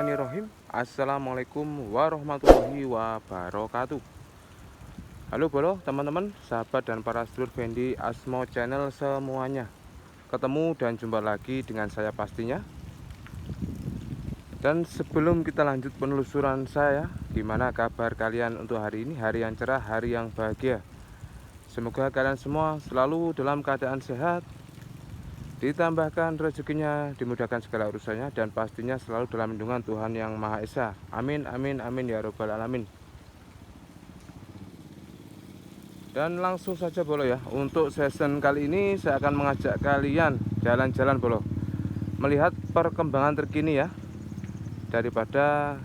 Bismillahirrahmanirrahim. Assalamualaikum warahmatullahi wabarakatuh. Halo bolo teman-teman, sahabat dan para sedulur Fendi Asmo Channel semuanya. Ketemu dan jumpa lagi dengan saya pastinya. Dan sebelum kita lanjut penelusuran saya, gimana kabar kalian untuk hari ini? Hari yang cerah, hari yang bahagia. Semoga kalian semua selalu dalam keadaan sehat, ditambahkan rezekinya, dimudahkan segala urusannya, dan pastinya selalu dalam lindungan Tuhan Yang Maha Esa. Amin, amin, amin ya robbal alamin. Dan langsung saja bolo ya, untuk season kali ini saya akan mengajak kalian jalan-jalan bolo, melihat perkembangan terkini ya daripada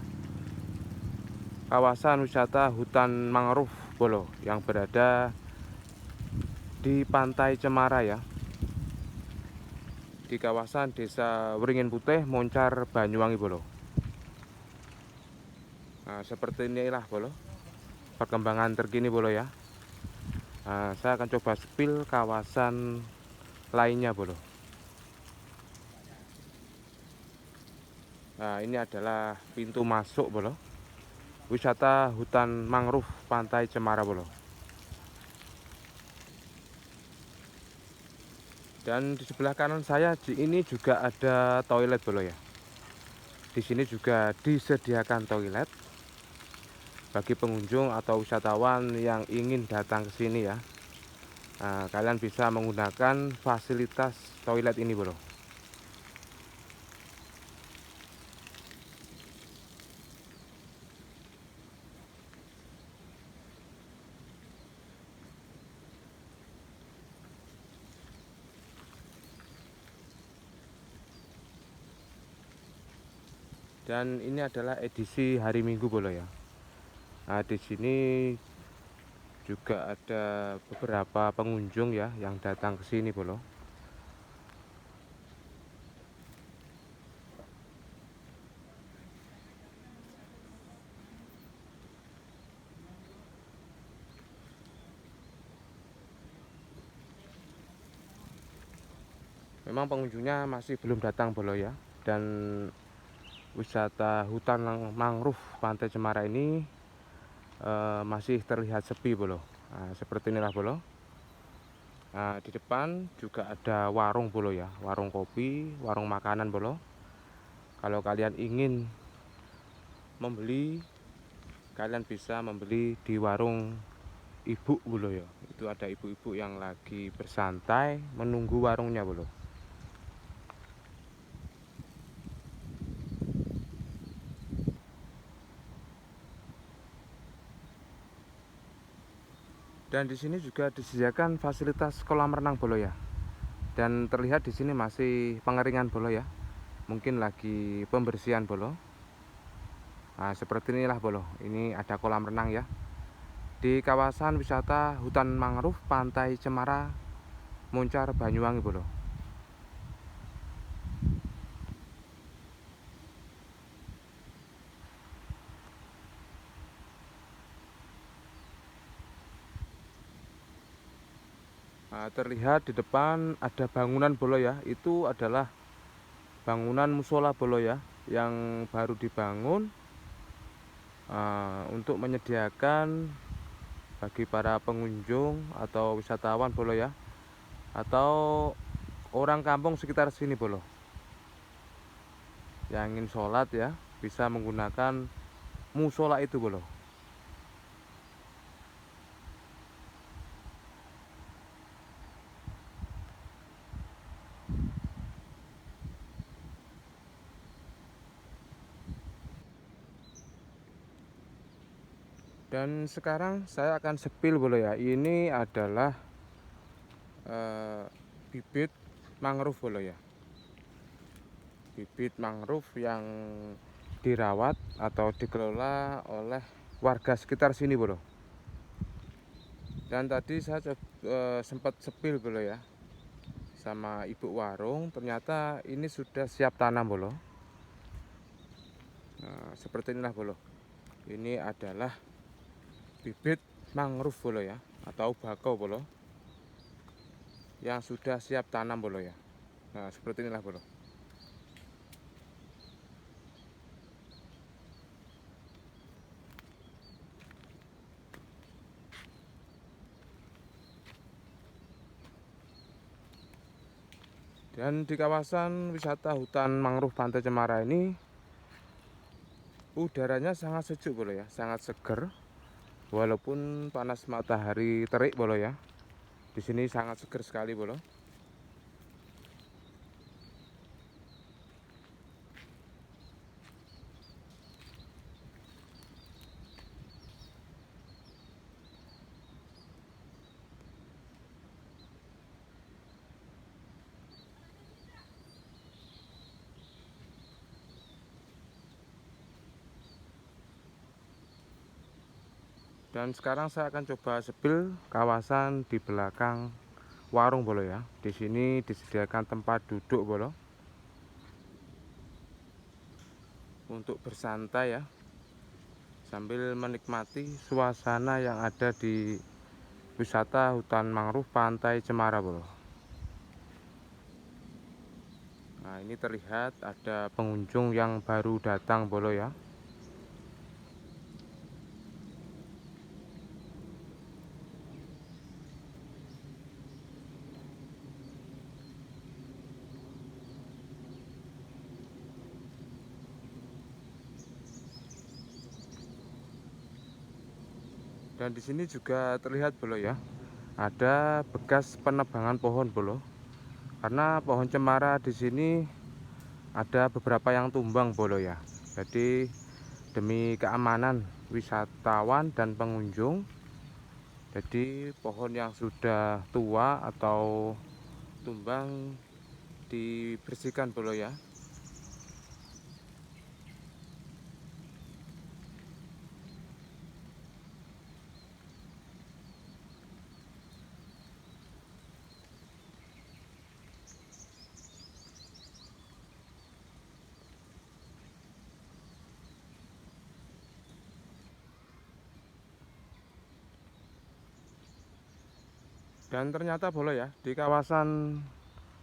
kawasan wisata hutan mangrove bolo yang berada di Pantai Cemara ya, di kawasan Desa Wringin Putih, Moncar, Banyuwangi bolo. Nah, seperti inilah bolo perkembangan terkini bolo ya. Nah, saya akan coba spill kawasan lainnya bolo. Nah, ini adalah pintu masuk bolo wisata hutan mangrove Pantai Cemara bolo. Dan di sebelah kanan saya ini juga ada toilet bolo ya. Di sini juga disediakan toilet bagi pengunjung atau wisatawan yang ingin datang ke sini ya. Nah, kalian bisa menggunakan fasilitas toilet ini bro. Dan ini adalah edisi hari Minggu bro ya. Nah, di sini juga ada beberapa pengunjung ya yang datang ke sini bro. Memang pengunjungnya masih belum datang bolo ya. Dan wisata hutan mangrove Pantai Cemara ini masih terlihat sepi bolo. Nah, seperti inilah bolo. Nah, di depan juga ada warung bolo ya, warung kopi, warung makanan bolo. Kalau kalian ingin membeli, kalian bisa membeli di warung ibu bolo ya. Itu ada ibu-ibu yang lagi bersantai menunggu warungnya bolo. Dan di sini juga disediakan fasilitas kolam renang bolo ya. Dan terlihat di sini masih pengeringan bolo ya. Mungkin lagi pembersihan bolo. Nah, seperti inilah bolo. Ini ada kolam renang ya. Di kawasan wisata hutan mangrove Pantai Cemara, Moncar, Banyuwangi bolo. Nah, terlihat di depan ada bangunan bolo ya. Itu adalah bangunan musola bolo ya, yang baru dibangun untuk menyediakan bagi para pengunjung atau wisatawan bolo ya, atau orang kampung sekitar sini bolo yang ingin sholat ya, bisa menggunakan musola itu bolo. Dan sekarang saya akan spill bolo ya. Ini adalah bibit mangrove bolo ya. Bibit mangrove yang dirawat atau dikelola oleh warga sekitar sini bolo. Dan tadi saya sempat spill bolo ya sama ibu warung, ternyata ini sudah siap tanam bolo. Nah, seperti inilah bolo. Ini adalah bibit mangrove bolo ya, atau bakau bolo yang sudah siap tanam bolo ya. Nah, seperti inilah bolo. Dan di kawasan wisata hutan mangrove Pantai Cemara ini udaranya sangat sejuk bolo ya, sangat seger. Walaupun panas matahari terik bolo ya. Di sini sangat seger sekali bolo. Dan sekarang saya akan coba sepil kawasan di belakang warung bolo ya. Di sini disediakan tempat duduk bolo untuk bersantai ya, sambil menikmati suasana yang ada di wisata hutan mangrove Pantai Cemara bolo. Nah, ini terlihat ada pengunjung yang baru datang bolo ya. Dan di sini juga terlihat bolo ya, ada bekas penebangan pohon bolo. Karena pohon cemara di sini ada beberapa yang tumbang bolo ya. Jadi demi keamanan wisatawan dan pengunjung, jadi pohon yang sudah tua atau tumbang dibersihkan bolo ya. Dan ternyata bolo ya, di kawasan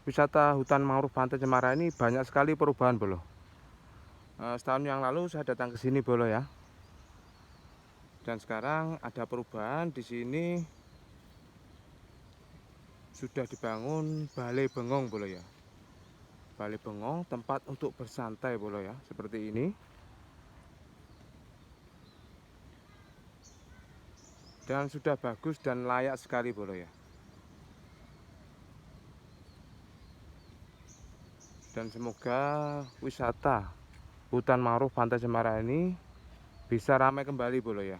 wisata hutan mangrove Pantai Cemara ini banyak sekali perubahan bolo. Setahun yang lalu saya datang ke sini bolo ya. Dan sekarang ada perubahan di sini, sudah dibangun balai bengong bolo ya. Balai bengong, tempat untuk bersantai bolo ya, seperti ini. Dan sudah bagus dan layak sekali bolo ya. Dan semoga wisata hutan mangrove Pantai Cemara ini bisa ramai kembali bolo ya.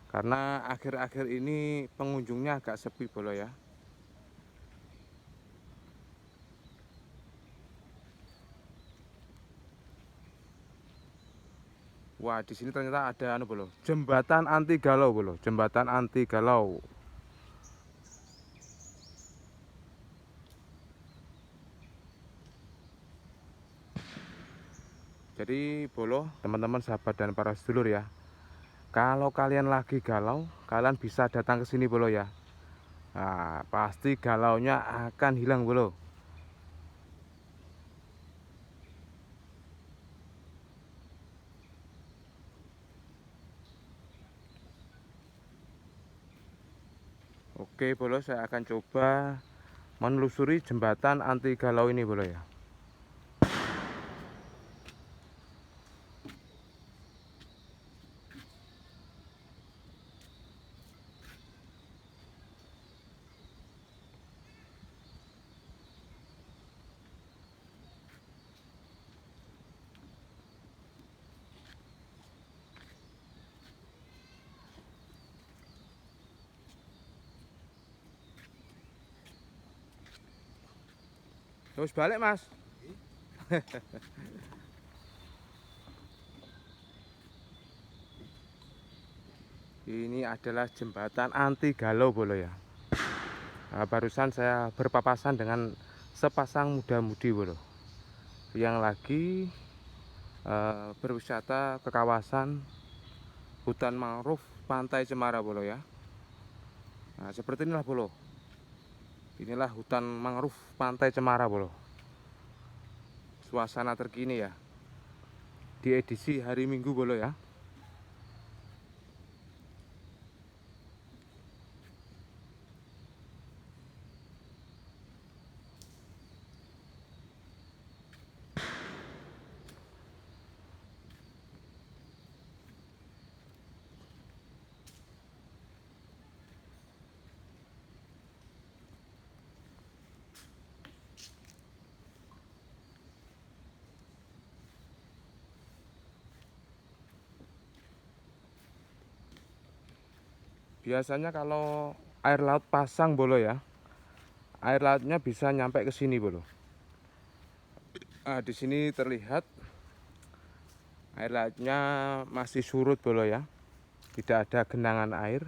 Karena akhir-akhir ini pengunjungnya agak sepi bolo ya. Wah, di sini ternyata ada bolo, jembatan anti galau bolo, jembatan anti galau. Jadi bolo, teman-teman sahabat dan para sedulur ya, kalau kalian lagi galau, kalian bisa datang ke sini bolo ya. Nah, pasti galaunya akan hilang bolo. Oke bolo, saya akan coba menelusuri jembatan anti galau ini bolo ya. Terus balik mas. Ini adalah jembatan anti galau bolo ya. Nah, barusan saya berpapasan dengan sepasang muda-mudi bolo yang lagi berwisata ke kawasan hutan mangrove Pantai Cemara bolo ya. Nah, seperti inilah bolo. Inilah hutan mangrove Pantai Cemara bolo. Suasana terkini ya, di edisi hari Minggu bolo ya. Biasanya kalau air laut pasang bolo ya, air lautnya bisa nyampe ke sini bolo. Nah, di sini terlihat air lautnya masih surut bolo ya, tidak ada genangan air.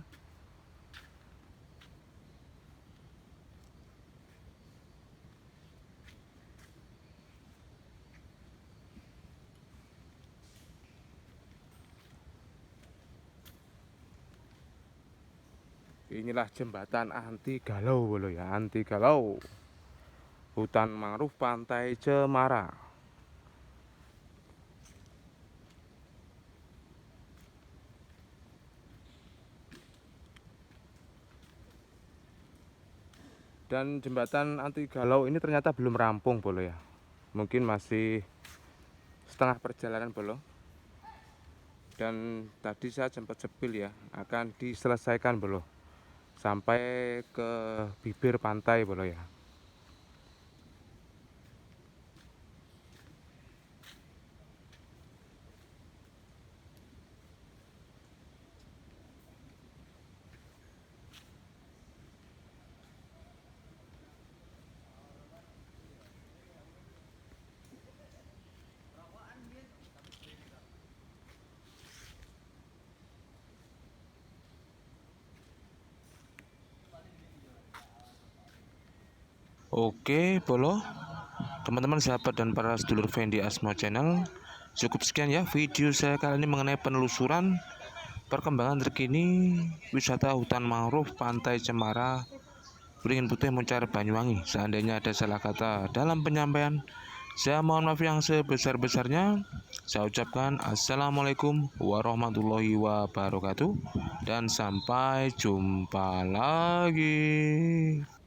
Inilah jembatan anti galau bolo ya, anti galau hutan mangrove Pantai Cemara. Dan jembatan anti galau ini ternyata belum rampung bolo ya, mungkin masih setengah perjalanan bolo. Dan tadi saya sempat sepil ya, akan diselesaikan bolo sampai ke bibir pantai bolo ya. Oke bolo, teman-teman, sahabat dan para sedulur Fendi Asmo Channel, cukup sekian ya video saya kali ini mengenai penelusuran perkembangan terkini wisata hutan mangrove Pantai Cemara, Beringin Putih, Muncar, Banyuwangi. Seandainya ada salah kata dalam penyampaian, saya mohon maaf yang sebesar-besarnya. Saya ucapkan assalamualaikum warahmatullahi wabarakatuh dan sampai jumpa lagi.